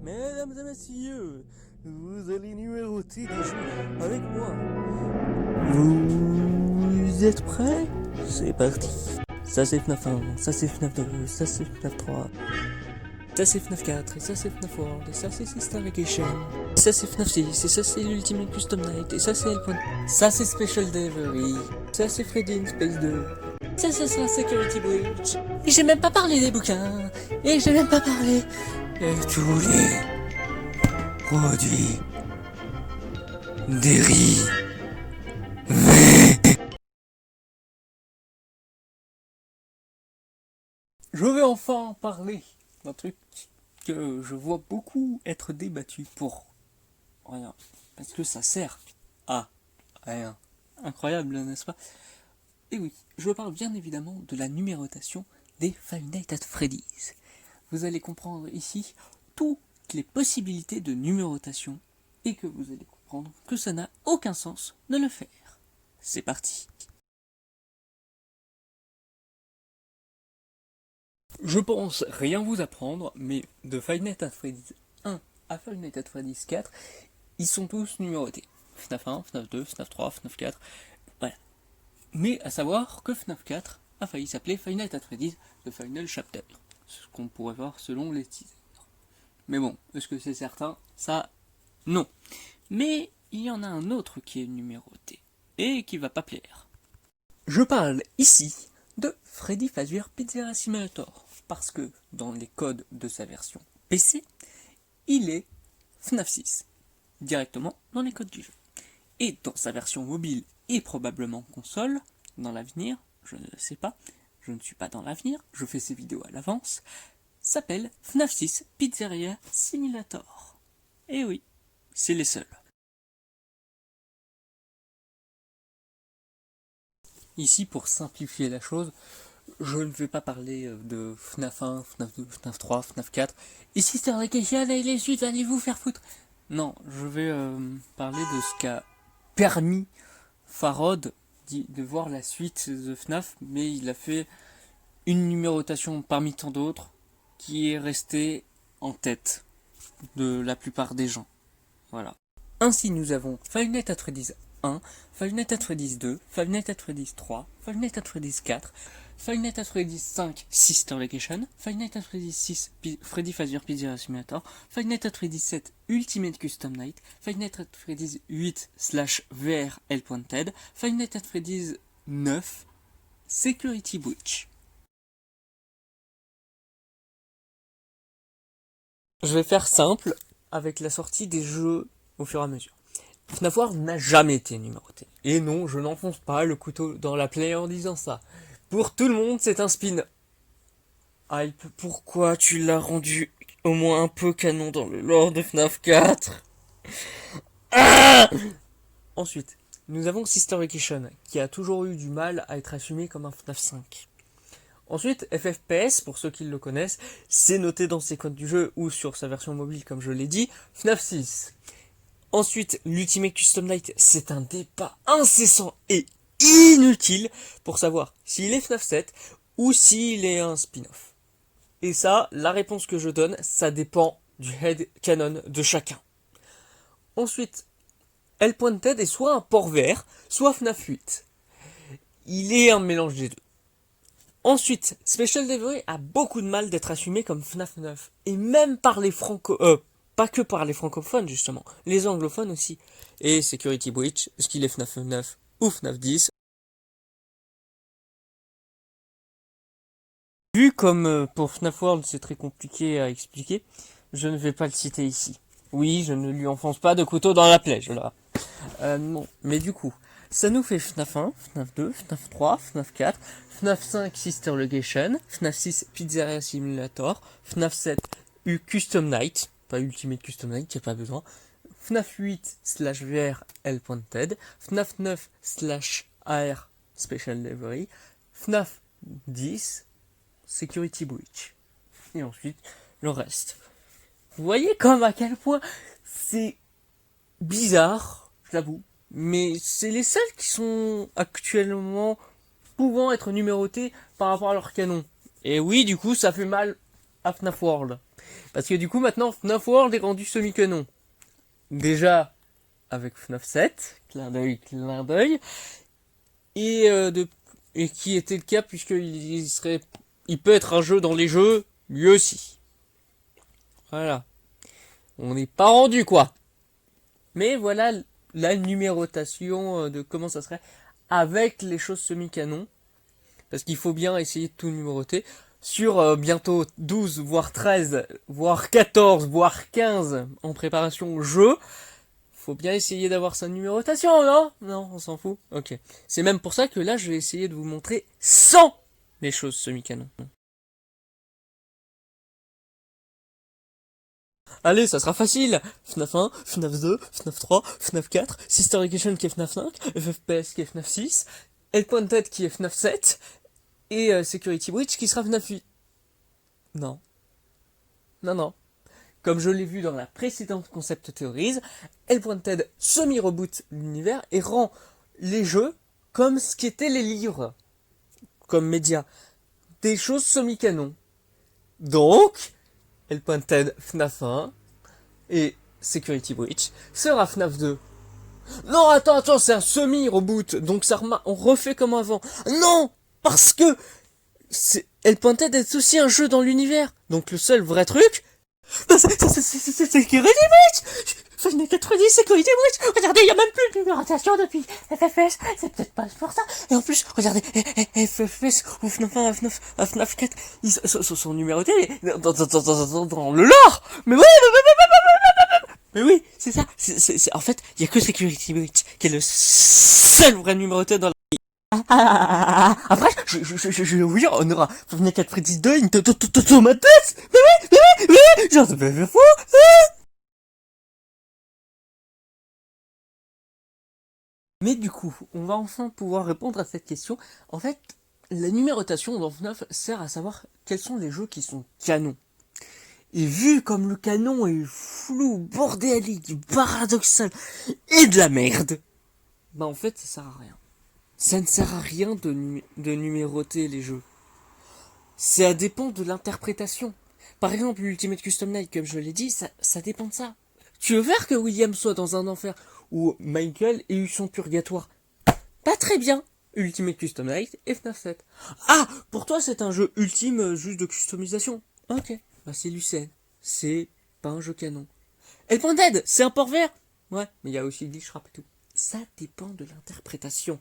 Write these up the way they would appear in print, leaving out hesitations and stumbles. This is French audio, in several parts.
Mesdames et messieurs, vous allez numéroter des jeux avec moi. Vous êtes prêts? C'est parti. Ça c'est FNAF 1, ça c'est FNAF 2, ça c'est FNAF 3. Ça c'est FNAF 4, et ça c'est FNAF World, et ça c'est Sister Vacation. Et ça c'est FNAF 6, et ça c'est l'Ultimate Custom Night, et ça c'est L. Ça c'est Special Delivery. Ça c'est Freddy in Space 2. Ça sera Security Breach. Et j'ai même pas parlé des bouquins. Et j'ai même pas parlé de tous les produits dérivés. Je vais enfin parler d'un truc que je vois beaucoup être débattu pour rien. Parce que ça sert à rien. Incroyable, n'est-ce pas? Et oui, je parle bien évidemment de la numérotation des Five Nights at Freddy's. Vous allez comprendre ici toutes les possibilités de numérotation et que vous allez comprendre que ça n'a aucun sens de le faire. C'est parti. Je pense rien vous apprendre, mais de Five Nights at Freddy's 1 à Five Nights at Freddy's 4, ils sont tous numérotés. FNAF 1, FNAF 2, FNAF 3, FNAF 4, voilà. Mais à savoir que FNAF 4 a failli s'appeler Five Nights at Freddy's The Final Chapter, ce qu'on pourrait voir selon les teasers. Mais bon, est-ce que c'est certain? Ça, non. Mais il y en a un autre qui est numéroté, et qui va pas plaire. Je parle ici de Freddy Fazbear Pizzeria Simulator, parce que dans les codes de sa version PC, il est FNAF 6, directement dans les codes du jeu. Et dans sa version mobile et probablement console, dans l'avenir, je ne sais pas, je ne suis pas dans l'avenir, je fais ces vidéos à l'avance, s'appelle FNAF 6 Pizzeria Simulator. Et oui, c'est les seuls. Ici, pour simplifier la chose, je ne vais pas parler de FNAF 1, FNAF 2, FNAF 3, FNAF 4. Ici, c'est Vacation et les suites, allez vous faire foutre. Non, je vais parler de ce qu'a permis Farod de voir la suite de FNAF, mais il a fait une numérotation parmi tant d'autres qui est restée en tête de la plupart des gens. Voilà. Ainsi, nous avons Five Nights at Freddy's 1, Five Nights at Freddy's 2, Five Nights at Freddy's 3, Five Nights at Freddy's 4, Five Nights at Freddy's 5, Sister Vacation, Five Nights at Freddy's 6, Freddy Fazbear Pizzeria Simulator, Five Nights at Freddy's 7, Ultimate Custom Night, Five Nights at Freddy's 8 /VR L.TED, Five Nights at Freddy's 9, Security Breach. Je vais faire simple avec la sortie des jeux au fur et à mesure. FNAF World n'a jamais été numéroté. Et non, je n'enfonce pas le couteau dans la plaie en disant ça. Pour tout le monde, c'est un spin. Hype, pourquoi tu l'as rendu au moins un peu canon dans le lore de FNAF 4? Ensuite, nous avons Sister Vacation, qui a toujours eu du mal à être assumé comme un FNAF 5. Ensuite, FFPS, pour ceux qui le connaissent, c'est noté dans ses codes du jeu ou sur sa version mobile, comme je l'ai dit, FNAF 6. Ensuite, l'Ultimate Custom Night, c'est un débat incessant et inutile pour savoir s'il est FNAF 7 ou s'il est un spin-off. Et ça, la réponse que je donne, ça dépend du head canon de chacun. Ensuite, L.TED est soit un port VR, soit FNAF 8. Il est un mélange des deux. Ensuite, Special Delivery a beaucoup de mal d'être assumé comme FNAF 9. Et même par les pas que par les francophones, justement. Les anglophones aussi. Et Security Breach, est-ce qu'il est FNAF 9 ou FNAF 10? Vu comme pour FNAF World, c'est très compliqué à expliquer, je ne vais pas le citer ici. Oui, je ne lui enfonce pas de couteau dans la plaie, je là. Non, mais du coup, ça nous fait FNAF 1, FNAF 2, FNAF 3, FNAF 4, FNAF 5 Sister Vacation, FNAF 6 Pizzeria Simulator, FNAF 7 Custom Night, pas Ultimate Custom Night, y a pas besoin, FNAF 8 /VR L.TED, FNAF 9 /AR Special Delivery, FNAF 10 Security Breach. Et ensuite, le reste. Vous voyez comme à quel point c'est bizarre, je l'avoue, mais c'est les seuls qui sont actuellement pouvant être numérotés par rapport à leur canon. Et oui, du coup, ça fait mal à FNAF World. Parce que du coup, maintenant, FNAF World est rendu semi-canon. Déjà, avec FNAF 7, clin d'œil, et qui était le cas il peut être un jeu dans les jeux, lui aussi. Voilà. On n'est pas rendu, quoi. Mais voilà la numérotation de comment ça serait avec les choses semi-canon. Parce qu'il faut bien essayer de tout numéroter. Sur bientôt 12, voire 13, voire 14, voire 15 en préparation au jeu, faut bien essayer d'avoir sa numérotation, non? Non, on s'en fout. Ok. C'est même pour ça que là, je vais essayer de vous montrer sans les choses semi-canon. Allez, ça sera facile. FNAF 1, FNAF 2, FNAF 3, FNAF 4, Sister Education qui est FNAF 5, FFPS qui est FNAF 6, Hellpointed qui est FNAF 7, et Security Breach qui sera FNAF 8. Non. Non, non. Comme je l'ai vu dans la précédente Concept Theories, Hellpointed semi-reboot l'univers et rend les jeux comme ce qu'étaient les livres, comme médias, des choses semi-canon. Donc, Hellpointed FNAF 1 et Security Breach sera FNAF 2. Non, attends, c'est un semi-reboot, donc on refait comme avant. Non, parce que Hellpointed est aussi un jeu dans l'univers, donc le seul vrai truc, c'est Security Breach. Final 90, Security Breach. Regardez, il n'y a même plus de numérotation depuis FFS. C'est peut-être pas pour ça. Et en plus, regardez, FFS ou FNAF 1, FNAF 4, ils sont numérotés dans le lore. Mais oui, c'est ça. En fait, il y a que Security Breach qui est le seul vrai numéroté dans la... Après, oui, on aura Final 4 Freddy's 2, une tomate. Genre, ça peut faire fou. Mais du coup, on va enfin pouvoir répondre à cette question. En fait, la numérotation dans FNAF sert à savoir quels sont les jeux qui sont canons. Et vu comme le canon est flou, bordélique, paradoxal et de la merde, bah en fait ça sert à rien. Ça ne sert à rien de numéroter les jeux. Ça dépend de l'interprétation. Par exemple, l'Ultimate Custom Night, comme je l'ai dit, ça dépend de ça. Tu veux faire que William soit dans un enfer où Michael ait eu son purgatoire? Pas très bien. Ultimate Custom Night et FNAF 7. Ah, pour toi c'est un jeu ultime juste de customisation. Ok, bah c'est Lucien. C'est pas un jeu canon. Hellpointed, c'est un port vert. Ouais, mais il y a aussi Glitch Rap et tout. Ça dépend de l'interprétation.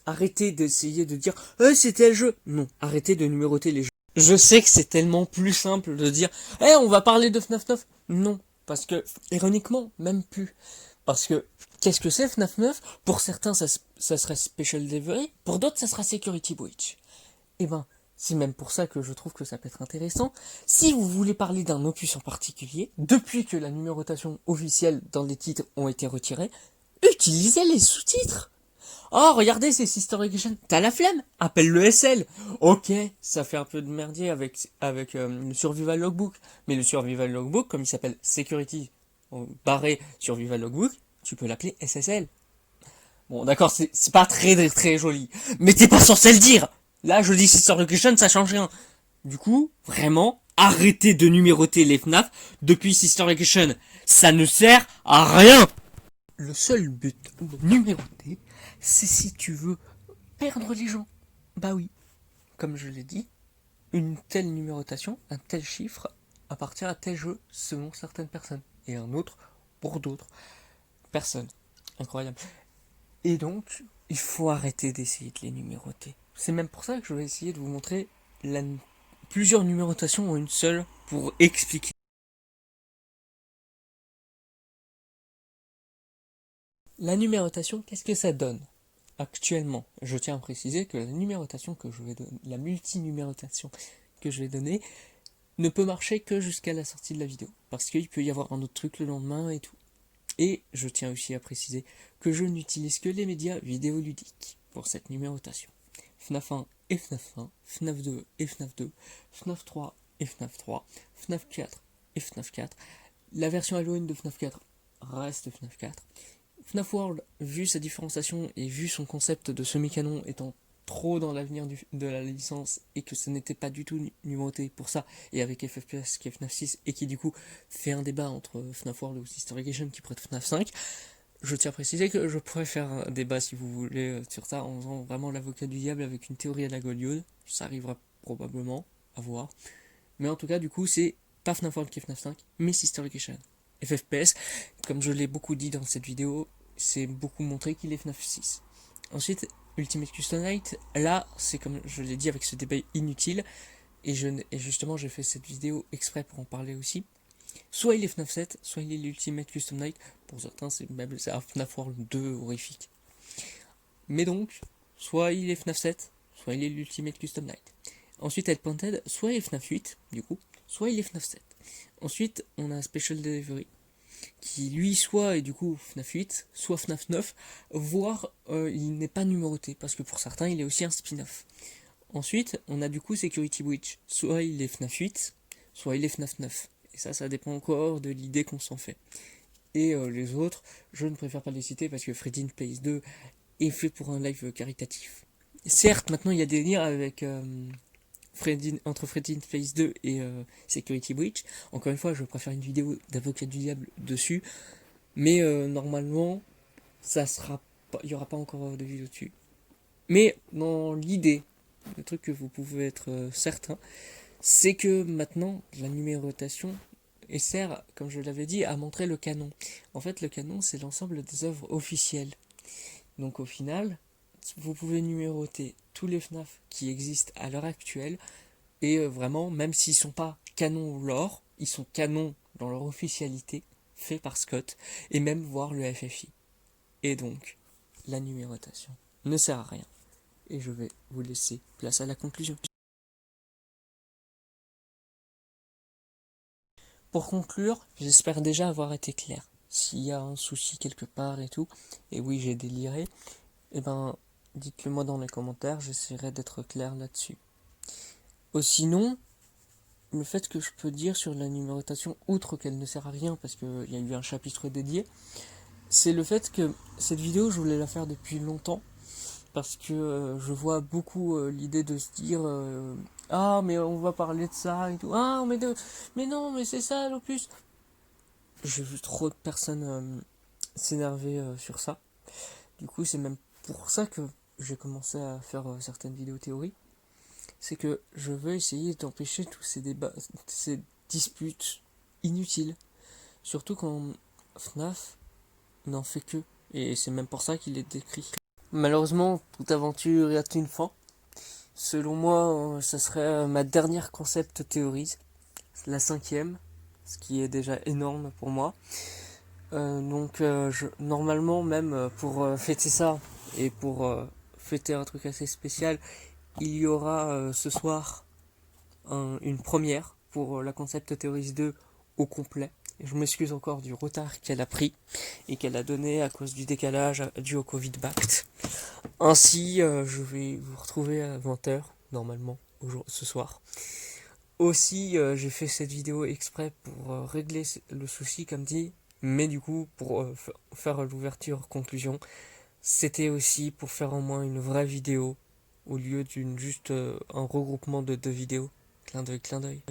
Arrêtez d'essayer de dire c'était le jeu. Non, arrêtez de numéroter les jeux. Je sais que c'est tellement plus simple de dire on va parler de FNAF 9. Non, parce que ironiquement, même plus. Parce que qu'est-ce que c'est FNAF 9? Pour certains, ça serait Special Delivery, pour d'autres, ça sera Security Breach. Et ben, c'est même pour ça que je trouve que ça peut être intéressant. Si vous voulez parler d'un opus en particulier, depuis que la numérotation officielle dans les titres ont été retirées, utilisez les sous-titres. Oh, regardez, c'est Sister Education. T'as la flemme? Appelle le SL. Ok, ça fait un peu de merdier avec le Survival Logbook. Mais le Survival Logbook, comme il s'appelle Security barré Survival Logbook, tu peux l'appeler SSL. Bon, d'accord, c'est pas très très joli. Mais t'es pas censé le dire. Là, je dis Sister Education, ça change rien. Du coup, vraiment, arrêtez de numéroter les FNAF depuis Sister Education. Ça ne sert à rien. Le seul but de numéroter, c'est si tu veux perdre les gens. Bah oui, comme je l'ai dit, une telle numérotation, un tel chiffre appartient à tel jeu selon certaines personnes et un autre pour d'autres personnes. Incroyable. Et donc, il faut arrêter d'essayer de les numéroter. C'est même pour ça que je vais essayer de vous montrer plusieurs numérotations en une seule pour expliquer. La numérotation, qu'est-ce que ça donne? Actuellement, je tiens à préciser que la numérotation que je vais donner, la multinumérotation que je vais donner, ne peut marcher que jusqu'à la sortie de la vidéo. Parce qu'il peut y avoir un autre truc le lendemain et tout. Et je tiens aussi à préciser que je n'utilise que les médias vidéoludiques pour cette numérotation. FNAF 1 et FNAF 1, FNAF 2 et FNAF 2, FNAF 3 et FNAF 3, FNAF 4 et FNAF 4. La version Halloween de FNAF 4 reste FNAF 4. FNAF World, vu sa différenciation et vu son concept de semi-canon étant trop dans l'avenir de la licence et que ce n'était pas du tout numéroté pour ça, et avec FFPS qui est FNAF 6 et qui du coup fait un débat entre FNAF World ou Sister Vacation qui pourrait être FNAF 5, je tiens à préciser que je pourrais faire un débat si vous voulez sur ça en faisant vraiment l'avocat du diable avec une théorie à la Goliath, ça arrivera probablement à voir, mais en tout cas du coup c'est pas FNAF World qui est FNAF 5 mais Sister Vacation. FFPS, comme je l'ai beaucoup dit dans cette vidéo, c'est beaucoup montré qu'il est FNAF 6. Ensuite, Ultimate Custom Night, là, c'est comme je l'ai dit avec ce débat inutile, et justement j'ai fait cette vidéo exprès pour en parler aussi. Soit il est FNAF 7, soit il est l'Ultimate Custom Night, pour certains c'est un FNAF World 2 horrifique. Mais donc, soit il est FNAF 7, soit il est l'Ultimate Custom Night. Ensuite, Headpointed, soit il est FNAF 8, du coup, soit il est FNAF 7. Ensuite, on a Special Delivery, qui lui soit est du coup FNAF 8, soit FNAF 9, voire il n'est pas numéroté, parce que pour certains il est aussi un spin-off. Ensuite, on a du coup Security Breach, soit il est FNAF 8, soit il est FNAF 9. Et ça dépend encore de l'idée qu'on s'en fait. Et les autres, je ne préfère pas les citer parce que Freddy in Place 2 est fait pour un live caritatif. Certes, maintenant il y a des liens avec... entre Freddy in Place 2 et Security Breach. Encore une fois, je préfère une vidéo d'avocat du diable dessus, mais normalement, ça sera pas, il n'y aura pas encore de vidéo dessus. Mais dans l'idée, le truc que vous pouvez être certain, c'est que maintenant, la numérotation sert, comme je l'avais dit, à montrer le canon. En fait, le canon, c'est l'ensemble des œuvres officielles. Donc au final, vous pouvez numéroter tous les FNAF qui existent à l'heure actuelle, et vraiment, même s'ils sont pas canons lore, ils sont canons dans leur officialité, fait par Scott, et même voir le FFI. Et donc, la numérotation ne sert à rien. Et je vais vous laisser place à la conclusion. Pour conclure, j'espère déjà avoir été clair. S'il y a un souci quelque part et tout, et oui j'ai déliré, eh ben dites-le moi dans les commentaires, j'essaierai d'être clair là-dessus. Sinon, le fait que je peux dire sur la numérotation, outre qu'elle ne sert à rien parce qu'il y a eu un chapitre dédié, c'est le fait que cette vidéo je voulais la faire depuis longtemps, parce que je vois beaucoup l'idée de se dire ah mais on va parler de ça et tout, ah mais non mais c'est ça l'opus. J'ai vu trop de personnes s'énerver sur ça. Du coup c'est même pour ça que j'ai commencé à faire certaines vidéos théories. C'est que je veux essayer d'empêcher tous ces débats, ces disputes inutiles. Surtout quand FNAF n'en fait que. Et c'est même pour ça qu'il est décrit. Malheureusement, toute aventure a une fin. Selon moi, ça serait ma dernière concept théorie, la 5e, ce qui est déjà énorme pour moi. Normalement, même pour fêter ça et pour fêter un truc assez spécial, il y aura ce soir une première pour la concept théorie 2 au complet. Et je m'excuse encore du retard qu'elle a pris et qu'elle a donné à cause du décalage dû au Covid Bact. Ainsi, je vais vous retrouver à 20h, normalement, ce soir. Aussi, j'ai fait cette vidéo exprès pour régler le souci, comme dit, mais du coup, pour faire l'ouverture-conclusion, c'était aussi pour faire au moins une vraie vidéo, au lieu d'une juste un regroupement de deux vidéos. Clin d'œil, clin d'œil.